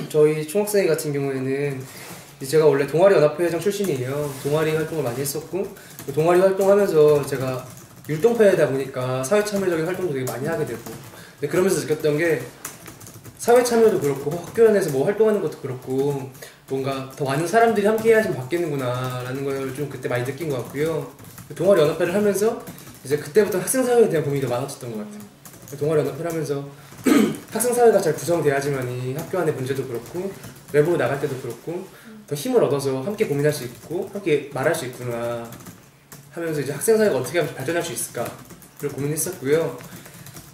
저희 총학생회 같은 경우에는 제가 원래 동아리 연합회장 출신이에요. 동아리 활동을 많이 했었고, 동아리 활동하면서 제가 율동파이다 보니까 사회 참여적인 활동도 되게 많이 하게 되고, 근데 그러면서 느꼈던 게 사회 참여도 그렇고 학교안에서 뭐 활동하는 것도 그렇고 뭔가 더 많은 사람들이 함께 해야지 바뀌는구나 라는 걸 좀 그때 많이 느낀 것 같고요. 동아리 연합회를 하면서 이제 그때부터 학생사회에 대한 고민이 더 많아졌던 것 같아요. 동아리 연합회를 하면서 학생사회가 잘 구성돼야지만이 학교 안의 문제도 그렇고 외부로 나갈 때도 그렇고 더 힘을 얻어서 함께 고민할 수 있고 함께 말할 수 있구나 하면서 이제 학생사회가 어떻게 하면 발전할 수 있을까를 고민했었고요.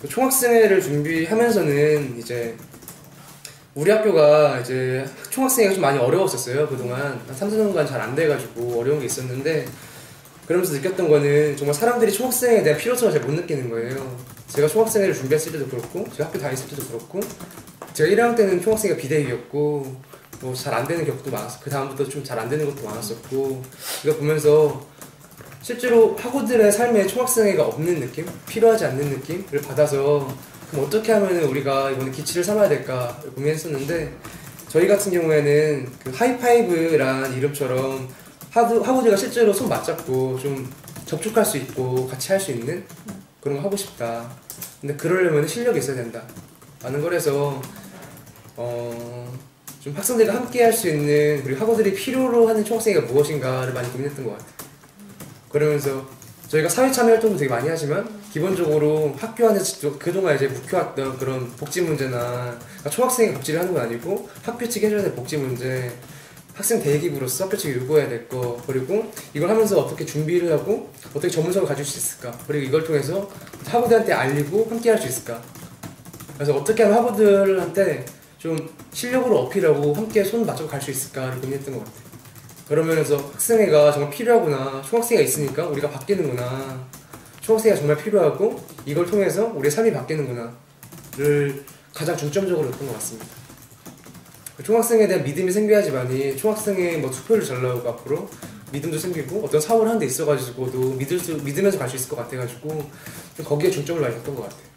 총학생회를 준비하면서는 이제 우리 학교가 이제 총학생회가 좀 많이 어려웠었어요. 그동안 한 3, 4년간 잘 안 돼가지고 어려운 게 있었는데, 그러면서 느꼈던 거는 정말 사람들이 총학생회에 대한 필요성을 잘 못 느끼는 거예요. 제가 총학생회를 준비했을 때도 그렇고 제가 학교 다녔을 때도 그렇고 제가 1학년 때는 총학생회가 비대위였고 뭐 잘 안 되는 격도 많았고 그 다음부터 좀 잘 안 되는 것도 많았었고, 이거 보면서 실제로 학우들의 삶에 총학생회가 없는 느낌? 필요하지 않는 느낌을 받아서 그럼 어떻게 하면 우리가 이번에 기치를 삼아야 될까 고민했었는데, 저희 같은 경우에는 그 하이파이브란 이름처럼 학우들과 실제로 손 맞잡고 좀 접촉할 수 있고 같이 할 수 있는 그런 거 하고 싶다. 근데 그러려면 실력이 있어야 된다 라는 거라서 좀 학생들과 함께 할 수 있는, 그리고 학우들이 필요로 하는 총학생회가 무엇인가를 많이 고민했던 것 같아요. 그러면서 저희가 사회참여 활동도 되게 많이 하지만 기본적으로 학교 안에서 그동안 이제 묵혀왔던 그런 복지 문제나, 그러니까 총학생이 복지를 하는 건 아니고 학교 측이 해줘야 될 복지 문제, 학생 대기부로서 학교 측이 요구해야 될 거, 그리고 이걸 하면서 어떻게 준비를 하고 어떻게 전문성을 가질 수 있을까, 그리고 이걸 통해서 학우들한테 알리고 함께 할 수 있을까, 그래서 어떻게 하면 학우들한테 좀 실력으로 어필하고 함께 손 맞춰 갈 수 있을까를 고민했던 것 같아요. 그러면서 학생회가 정말 필요하구나, 총학생회가 있으니까 우리가 바뀌는구나, 총학생회가 정말 필요하고 이걸 통해서 우리의 삶이 바뀌는구나를 가장 중점적으로 했던 것 같습니다. 총학생회에 대한 믿음이 생겨야지만이 총학생회 뭐 투표를 잘 나오고 앞으로 믿음도 생기고 어떤 사업을 하는 데 있어가지고도 믿으면서 갈 수 있을 것 같아가지고 좀 거기에 중점을 많이 뒀던 것 같아요.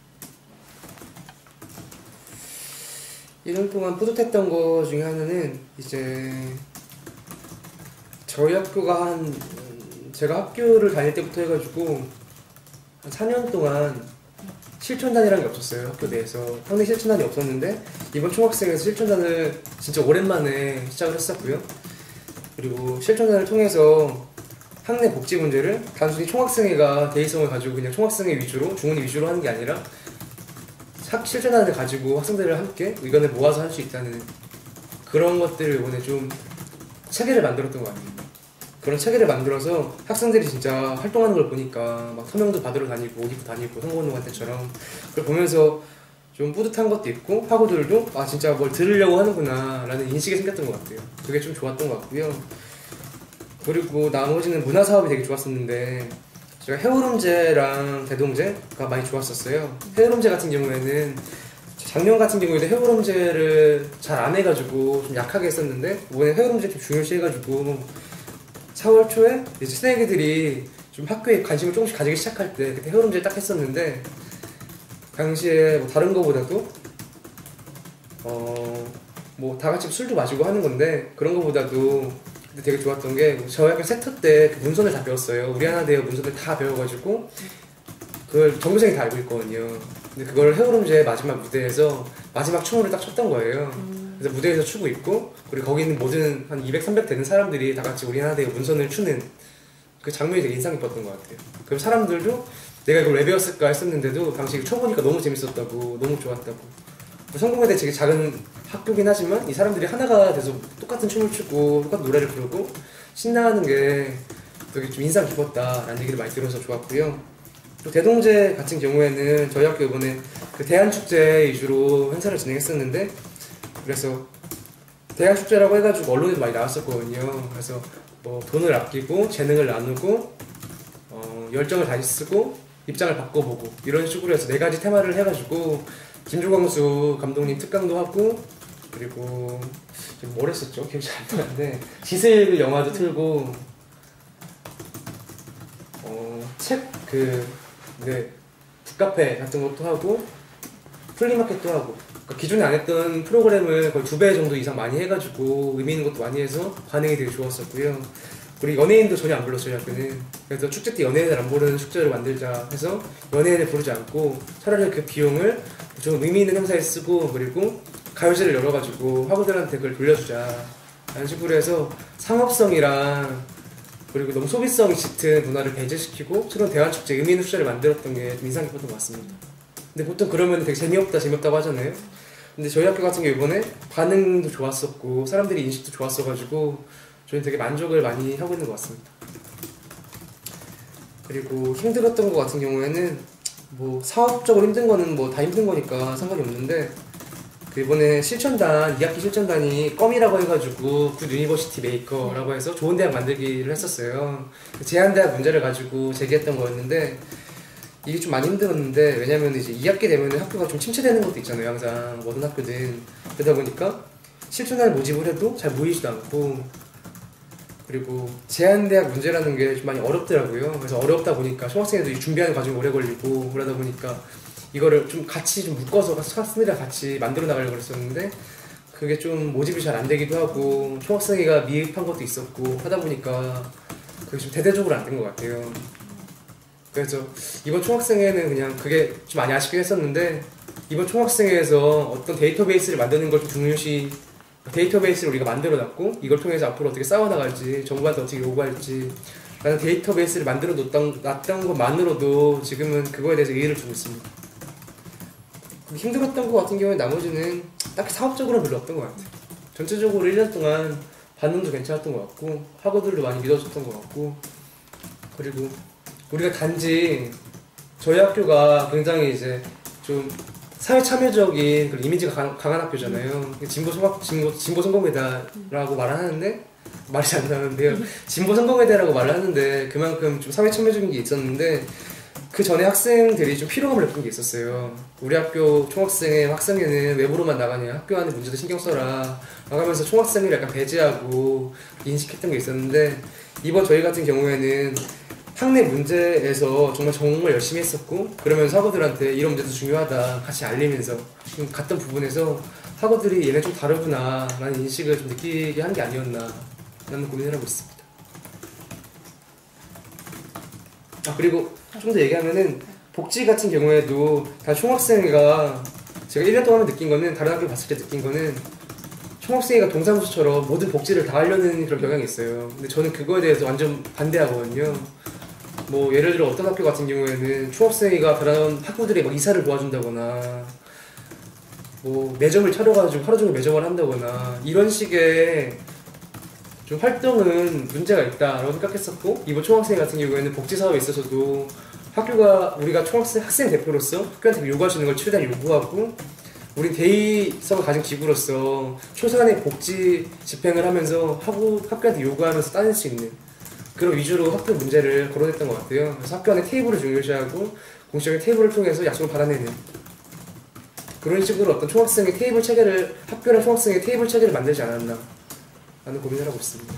1년 동안 뿌듯했던 거 중에 하나는 이제 저희 학교가 제가 학교를 다닐 때부터 해가지고 한 4년 동안 실천단이라는 게 없었어요. 학교 내에서 학내 실천단이 없었는데 이번 총학생회에서 실천단을 진짜 오랜만에 시작을 했었고요. 그리고 실천단을 통해서 학내 복지 문제를 단순히 총학생회가 대의성을 가지고 그냥 총학생회 위주로, 중은이 위주로 하는 게 아니라 실천단을 가지고 학생들을 함께 의견을 모아서 할 수 있다는 그런 것들을 이번에 좀 체계를 만들었던 것 같아요. 그런 체계를 만들어서 학생들이 진짜 활동하는 걸 보니까 막 서명도 받으러 다니고 어디도 다니고 선거운동할 때처럼 그걸 보면서 좀 뿌듯한 것도 있고, 학우들도 아 진짜 뭘 들으려고 하는구나 라는 인식이 생겼던 것 같아요. 그게 좀 좋았던 것 같고요. 그리고 나머지는 문화사업이 되게 좋았었는데 제가 해오름제랑 대동제가 많이 좋았었어요. 해오름제 같은 경우에는 작년 같은 경우에도 해오름제를 잘 안 해가지고 좀 약하게 했었는데 이번에 해오름제 좀 중요시 해가지고 4월 초에 이제 새내기들이 좀 학교에 관심을 조금씩 가지기 시작할 때 그때 해오름제를 딱 했었는데, 당시에 뭐 다른 거보다도 뭐 다 같이 술도 마시고 하는 건데 그런 거보다도 근데 되게 좋았던 게 저희 학교 세터 때 그 문선을 다 배웠어요. 우리 하나 대여 문선을 다 배워가지고 그걸 전교생이 다 알고 있거든요. 근데 그걸 해오름제 마지막 무대에서 마지막 춤을 딱 췄던 거예요. 그래서 무대에서 추고 있고, 그리고 거기 있는 모든 한 200, 300 되는 사람들이 다 같이 우리 하나 대여 문선을 추는 그 장면이 되게 인상 깊었던 것 같아요. 그럼 사람들도 내가 이걸 왜 배웠을까 했었는데도 당시 쳐보니까 너무 재밌었다고, 너무 좋았다고. 성공회대 되게 작은 학교긴 하지만 이 사람들이 하나가 돼서 똑같은 춤을 추고 똑같은 노래를 부르고 신나하는 게 되게 좀 인상 깊었다라는 얘기를 많이 들어서 좋았고요. 또 대동제 같은 경우에는 저희 학교 이번에 그 대한축제 위주로 행사를 진행했었는데, 그래서 대한축제라고 해가지고 언론에도 많이 나왔었거든요. 그래서 뭐 돈을 아끼고 재능을 나누고 열정을 다시 쓰고 입장을 바꿔보고 이런 식으로 해서 4가지 테마를 해가지고 김주광수 감독님 특강도 하고, 그리고 뭘 했었죠? 기억이 잘 안 나는데 지슬 영화도 틀고 책 북카페 같은 것도 하고 플리마켓도 하고 그러니까 기존에 안 했던 프로그램을 거의 2배 정도 이상 많이 해가지고 의미 있는 것도 많이 해서 반응이 되게 좋았었고요. 우리 연예인도 전혀 안 불렀어요, 학교는. 그래서 축제 때 연예인을 안 부르는 축제를 만들자 해서 연예인을 부르지 않고 차라리 그 비용을 좀 의미 있는 행사에 쓰고, 그리고 가요제를 열어가지고 학우들한테 그걸 돌려주자 라는 식으로 해서 상업성이랑 그리고 너무 소비성이 짙은 문화를 배제시키고 새로운 대환축제 의미 있는 축제를 만들었던 게 인상 깊었던 것 같습니다. 근데 보통 그러면 되게 재미없다고 하잖아요. 근데 저희 학교 같은 경우 이번에 반응도 좋았었고 사람들이 인식도 좋았어가지고 저희는 되게 만족을 많이 하고 있는 것 같습니다. 그리고 힘들었던 것 같은 경우에는 뭐 사업적으로 힘든 거는 뭐 다 힘든 거니까 상관이 없는데, 그 이번에 실천단 2학기 실천단이 껌이라고 해가지고 굿 유니버시티 메이커라고 해서 좋은 대학 만들기를 했었어요. 제한대학 문제를 가지고 제기했던 거였는데 이게 좀 많이 힘들었는데, 왜냐면 이제 2학기 되면 학교가 좀 침체되는 것도 있잖아요, 항상 모든 학교든. 그러다 보니까 실천단을 모집을 해도 잘 모이지도 않고, 그리고 제한대학 문제라는 게 좀 많이 어렵더라고요. 그래서 어렵다 보니까 총학생회도 준비하는 과정이 오래 걸리고, 그러다 보니까 이거를 좀 같이 좀 묶어서 학생들이랑 같이 만들어 나가려고 그랬었는데 그게 좀 모집이 잘 안 되기도 하고 총학생회가 미흡한 것도 있었고 하다 보니까 그게 좀 대대적으로 안 된 것 같아요. 그래서 이번 총학생회는 그냥 그게 좀 많이 아쉽긴 했었는데, 이번 총학생회에서 어떤 데이터베이스를 만드는 걸 좀 중요시, 데이터베이스를 우리가 만들어 놨고 이걸 통해서 앞으로 어떻게 싸워나갈지, 정부한테 어떻게 요구할지 라는 데이터베이스를 만들어 놨던 것만으로도 지금은 그거에 대해서 의의를 두고 있습니다. 힘들었던 것 같은 경우에 나머지는 딱히 사업적으로는 별로 없던 것 같아요. 전체적으로 1년 동안 반응도 괜찮았던 것 같고 학우들도 많이 믿어줬던 것 같고, 그리고 우리가 단지 저희 학교가 굉장히 이제 좀 사회 참여적인 그런 이미지가 강한 학교잖아요. 진보 성공회다라고 말을 하는데, 말이 잘 안 나오는데요. 진보 성공회다라고 말을 하는데 그만큼 좀 사회 참여적인 게 있었는데, 그 전에 학생들이 좀 피로감을 느낀 게 있었어요. 우리 학교 총학생회 학생회는 외부로만 나가냐, 학교 안에 문제도 신경 써라 나가면서 총학생회를 약간 배제하고 인식했던 게 있었는데, 이번 저희 같은 경우에는 학내 문제에서 정말 열심히 했었고, 그러면서 학우들한테 이런 문제도 중요하다 같이 알리면서 좀 갔던 부분에서 학우들이 얘네 좀 다르구나 라는 인식을 좀 느끼게 한 게 아니었나 라는 고민을 하고 있습니다. 그리고 좀 더 얘기하면은 복지 같은 경우에도 다 총학생회가, 제가 1년 동안 느낀 거는, 다른 학교 봤을 때 느낀 거는 총학생회가 동사무소처럼 모든 복지를 다 하려는 그런 경향이 있어요. 근데 저는 그거에 대해서 완전 반대하거든요. 뭐 예를 들어 어떤 학교 같은 경우에는 총학생회가 다른 학부들의 막 이사를 도와준다거나 뭐 매점을 차려가지고 하루 종일 매점을 한다거나 이런 식의 좀 활동은 문제가 있다라고 생각했었고, 이번 총학생회 같은 경우에는 복지사업에 있어서도 우리가 학생 대표로서 학교한테 요구할 수 있는 걸 최대한 요구하고, 우리 대의성을 가진 기구로서 최소한의 복지 집행을 하면서 학교한테 요구하면서 따낼 수 있는 그런 위주로 학교 문제를 거론했던 것 같아요. 그래서 학교 안에 테이블을 중요시하고 공식적인 테이블을 통해서 약속을 받아내는 그런 식으로 어떤 총학생의 테이블 체계를, 학교랑 총학생의 테이블 체계를 만들지 않았나 라는 고민을 하고 있습니다.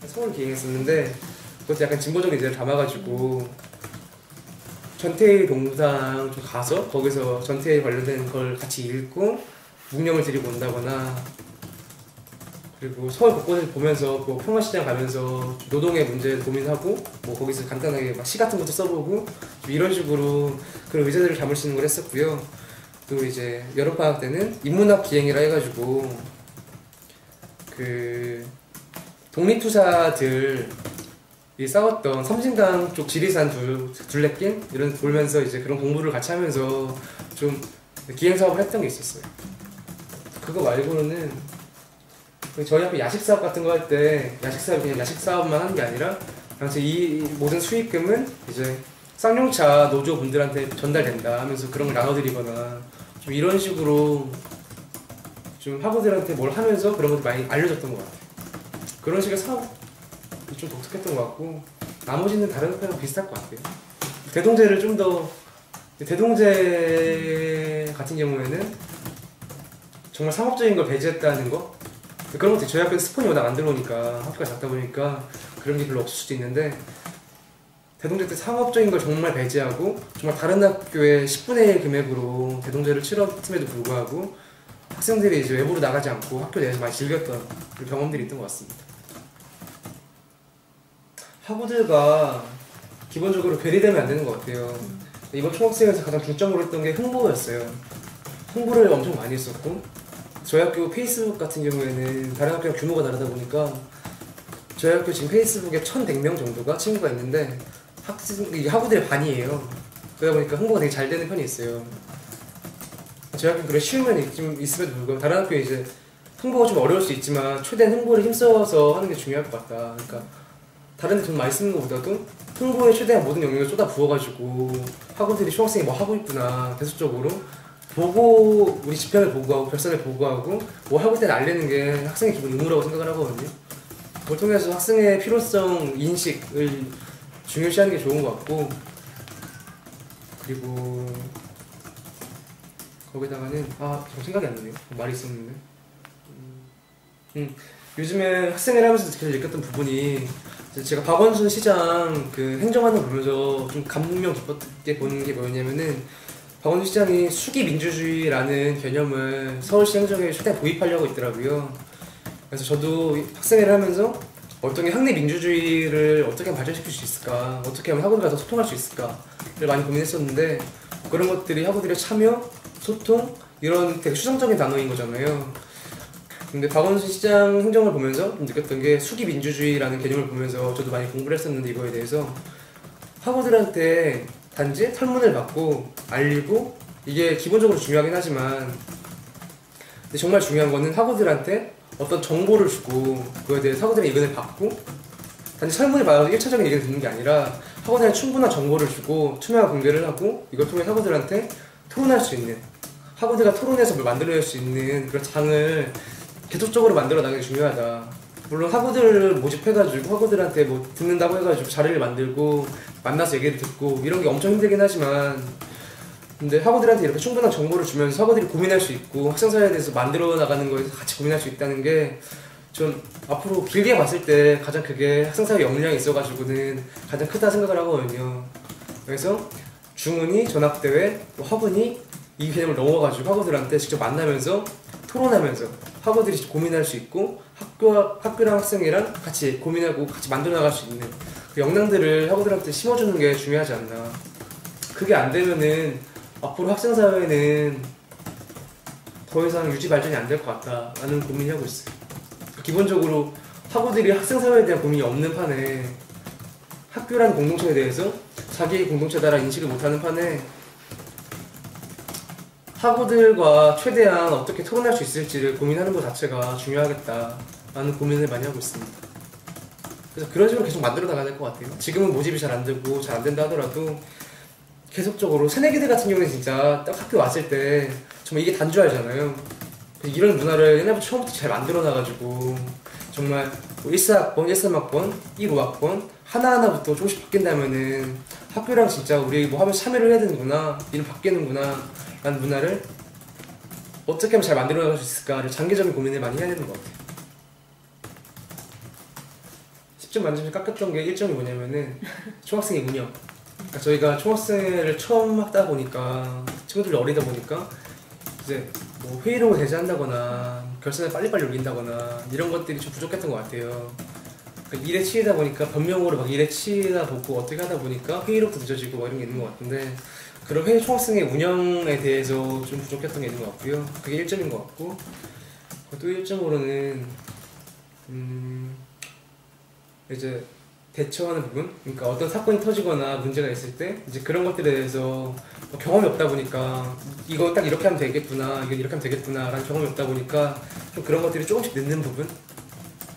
서울 기획했었는데 그것도 약간 진보적인 의제를 담아가지고 전태일 동상 좀 가서 거기서 전태일 관련된 걸 같이 읽고 묵념을 드리고 온다거나, 그리고 서울 곳곳을 보면서 뭐 평화시장 가면서 노동의 문제 고민하고 뭐 거기서 간단하게 막 시 같은 것도 써보고 이런 식으로 그런 의제들을 담을 수 있는 걸 했었고요. 또 이제 여름방학 때는 인문학 기행이라 해가지고 그 독립투사들이 싸웠던 섬진강 쪽 지리산 둘레길 이런 돌면서 이제 그런 공부를 같이 하면서 좀 기행사업을 했던 게 있었어요. 그거 말고는 저희 학교 야식사업 같은 거 할 때 야식사업이 그냥 야식사업만 하는 게 아니라 당시 이 모든 수익금은 이제 쌍용차 노조분들한테 전달된다 하면서 그런 걸 나눠드리거나 좀 이런 식으로 좀 학우들한테 뭘 하면서 그런 것들 많이 알려줬던 것 같아요. 그런 식의 사업이 좀 독특했던 것 같고, 나머지는 다른 학교랑 비슷할 것 같아요. 대동제를 좀 더, 대동제 같은 경우에는 정말 상업적인 걸 배제했다는 거, 그런 것도 저희 학교는 스폰이 워낙 안 들어오니까 학교가 작다 보니까 그런 게 별로 없을 수도 있는데, 대동제 때 상업적인 걸 정말 배제하고 정말 다른 학교의 10분의 1 금액으로 대동제를 치렀음에도 불구하고 학생들이 이제 외부로 나가지 않고 학교 내에서 많이 즐겼던 그런 경험들이 있던 것 같습니다. 학우들과 기본적으로 괴리되면 안 되는 것 같아요. 이번 총학생에서 가장 중점으로 했던 게 홍보였어요. 홍보를 엄청 많이 했었고, 저희 학교 페이스북 같은 경우에는 다른 학교랑 규모가 다르다 보니까 저희 학교 지금 페이스북에 1100명 정도가 친구가 있는데 이게 학우들의 반이에요. 그러다 보니까 홍보가 되게 잘 되는 편이 있어요. 저희 학교는 그래 쉬운 면이 있음에도 불구하고 다른 학교에 이제 홍보가 좀 어려울 수 있지만 최대한 홍보를 힘써서 하는 게 중요할 것 같다. 그러니까 다른 데 돈 많이 쓰는 것보다도 홍보에 최대한 모든 영역을 쏟아 부어가지고 학우들이 총학생이 뭐 하고 있구나 계속적으로 보고 우리 지편을 보고하고 결산을 보고하고 뭐 하고 있다는 알리는 게 학생의 기본 의무라고 생각을 하거든요. 그걸 통해서 학생의 필요성 인식을 중요시하는 게 좋은 것 같고, 그리고 거기다가는 저 생각이 안 나네요. 말이 있었는데 요즘에 학생을 하면서 계속 느꼈던 부분이 제가 박원순 시장 그 행정안을 보면서 좀 감명 깊게 보는 게 뭐였냐면은 박원순 시장이 수기 민주주의라는 개념을 서울시 행정에 최대한 도입하려고 있더라고요. 그래서 저도 학생회를 하면서 어떻게 학내 민주주의를 어떻게 하면 발전시킬 수 있을까, 어떻게 하면 학우들과 더 소통할 수 있을까를 많이 고민했었는데 그런 것들이 학우들의 참여, 소통 이런 되게 추상적인 단어인 거잖아요. 근데 박원순 시장 행정을 보면서 좀 느꼈던 게 수기 민주주의라는 개념을 보면서 저도 많이 공부를 했었는데 이거에 대해서 학우들한테 단지 설문을 받고 알리고 이게 기본적으로 중요하긴 하지만 근데 정말 중요한 거는 학우들한테 어떤 정보를 주고 그거에 대해 학우들의 의견을 받고 단지 설문을 받아서 1차적인 의견을 듣는 게 아니라 학우들한테 충분한 정보를 주고 투명한 공개를 하고 이걸 통해 학우들한테 토론할 수 있는 학우들과 토론해서 뭘 만들어낼 수 있는 그런 장을 계속적으로 만들어 나가는 게 중요하다. 물론 학우들을 모집해가지고 학우들한테 뭐 듣는다고 해가지고 자리를 만들고 만나서 얘기를 듣고 이런 게 엄청 힘들긴 하지만 근데 학우들한테 이렇게 충분한 정보를 주면서 학우들이 고민할 수 있고 학생사회에 대해서 만들어 나가는 거에서 같이 고민할 수 있다는 게 좀 앞으로 길게 봤을 때 가장 그게 학생사회 역량이 있어가지고는 가장 크다 생각을 하거든요. 그래서 중은이 전학대회, 또 학운이 이 개념을 넘어가지고 학우들한테 직접 만나면서 토론하면서 학우들이 고민할 수 있고 학교랑 학생이랑 같이 고민하고 같이 만들어 나갈 수 있는 그 역량들을 학우들한테 심어주는 게 중요하지 않나. 그게 안 되면은 앞으로 학생사회는 더 이상 유지 발전이 안 될 것 같다라는 고민을 하고 있어요. 기본적으로 학우들이 학생사회에 대한 고민이 없는 판에 학교라는 공동체에 대해서 자기의 공동체다라 인식을 못하는 판에 학우들과 최대한 어떻게 토론할 수 있을지를 고민하는 것 자체가 중요하겠다라는 고민을 많이 하고 있습니다. 그래서 그런 식으로 계속 만들어 나가야 될 것 같아요. 지금은 모집이 잘 안 되고 잘 안 된다 하더라도 계속적으로 새내기들 같은 경우는 진짜 딱 학교 왔을 때 정말 이게 단주알잖아요. 이런 문화를 옛날부터 처음부터 잘 만들어 놔가지고 정말 1사학번, 1, 3학번, 1, 5학번 하나하나부터 조금씩 바뀐다면은 학교랑 진짜 우리 뭐 하면서 참여를 해야 되는구나, 일을 바뀌는구나 라는 문화를 어떻게 하면 잘 만들어 나갈 수 있을까를 장기적인 고민을 많이 해야 되는 것 같아요. 10점 만점에 깎였던 게 1점이 뭐냐면은 총학생의 운영. 그러니까 저희가 총학생회를 처음 하다 보니까 친구들이 어리다 보니까 이제 뭐 회의록을 제시한다거나 결산을 빨리빨리 올린다거나 이런 것들이 좀 부족했던 것 같아요. 그러니까 일에 치이다 보니까 변명으로 막 일에 치이다 보고 어떻게 하다 보니까 회의록도 늦어지고 뭐 이런 게 있는 것 같은데 그런 회의 총학생의 운영에 대해서 좀 부족했던 게 있는 것 같고요. 그게 1점인 것 같고 또 1점으로는 이제 대처하는 부분? 그러니까 어떤 사건이 터지거나 문제가 있을 때 이제 그런 것들에 대해서 경험이 없다 보니까 이거 딱 이렇게 하면 되겠구나, 이거 이렇게 하면 되겠구나 라는 경험이 없다 보니까 좀 그런 것들이 조금씩 늦는 부분?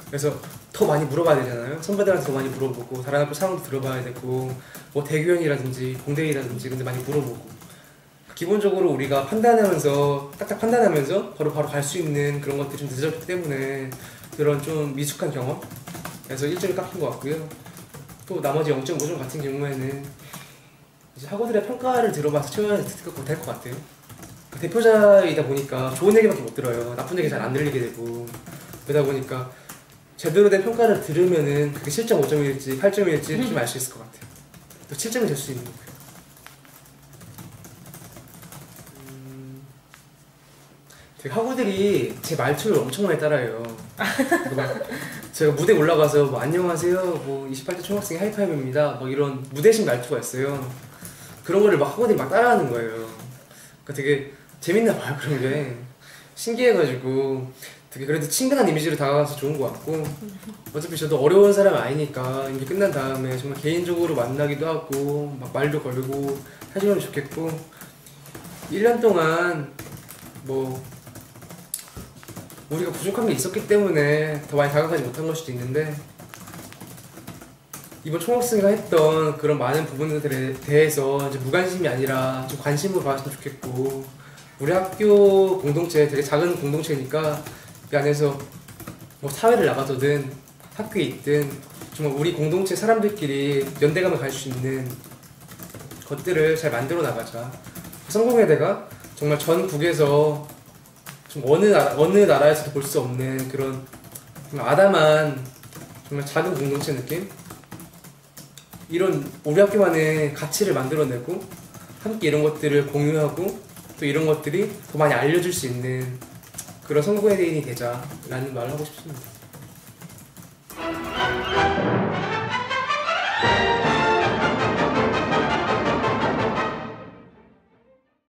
그래서 더 많이 물어봐야 되잖아요. 선배들한테 더 많이 물어보고 다른 학교 상황도 들어봐야 되고 뭐 대교연이라든지 공대이라든지 근데 많이 물어보고 기본적으로 우리가 판단하면서 딱딱 판단하면서 바로 갈 수 있는 그런 것들이 좀 늦어졌기 때문에 그런 좀 미숙한 경험? 그래서 1점이 깎인 것 같고요. 또 나머지 0.5점 같은 경우에는 이제 학우들의 평가를 들어봐서 채워야 될 것 같아요. 대표자이다 보니까 좋은 얘기밖에 못 들어요. 나쁜 얘기 잘 안 들리게 되고 그러다 보니까 제대로 된 평가를 들으면은 그게 7.5점일지 8점일지 좀 알 수 있을 것 같아요. 또 7점이 될 수 있는 거고요. 되게 학우들이 제 말투를 엄청 많이 따라해요. 막 제가 무대 올라가서 뭐 안녕하세요, 뭐 28대 총학생 하이파이브입니다, 뭐 이런 무대식 말투가 있어요. 그런 거를 막 학우들이 막 따라하는 거예요. 그러니까 되게 재밌나 봐요, 그런 게. 신기해가지고 되게 그래도 친근한 이미지로 다가가서 좋은 것 같고, 어차피 저도 어려운 사람 아니니까 이게 끝난 다음에 정말 개인적으로 만나기도 하고 막 말도 걸고 해주면 좋겠고, 1년 동안 뭐 우리가 부족한 게 있었기 때문에 더 많이 다가가지 못한 걸 수도 있는데, 이번 총학생회가 했던 그런 많은 부분들에 대해서 이제 무관심이 아니라 좀 관심을 가졌으면 좋겠고, 우리 학교 공동체 되게 작은 공동체니까 그 안에서 뭐 사회를 나가서든 학교에 있든 정말 우리 공동체 사람들끼리 연대감을 가질 수 있는 것들을 잘 만들어 나가자. 성공회대가 정말 전국에서 좀 어느 나라에서도 볼 수 없는 그런 정말 아담한 정말 작은 공동체 느낌? 이런 우리 학교만의 가치를 만들어내고 함께 이런 것들을 공유하고 또 이런 것들이 더 많이 알려줄 수 있는 그런 성공회대인이 되자라는 말을 하고 싶습니다.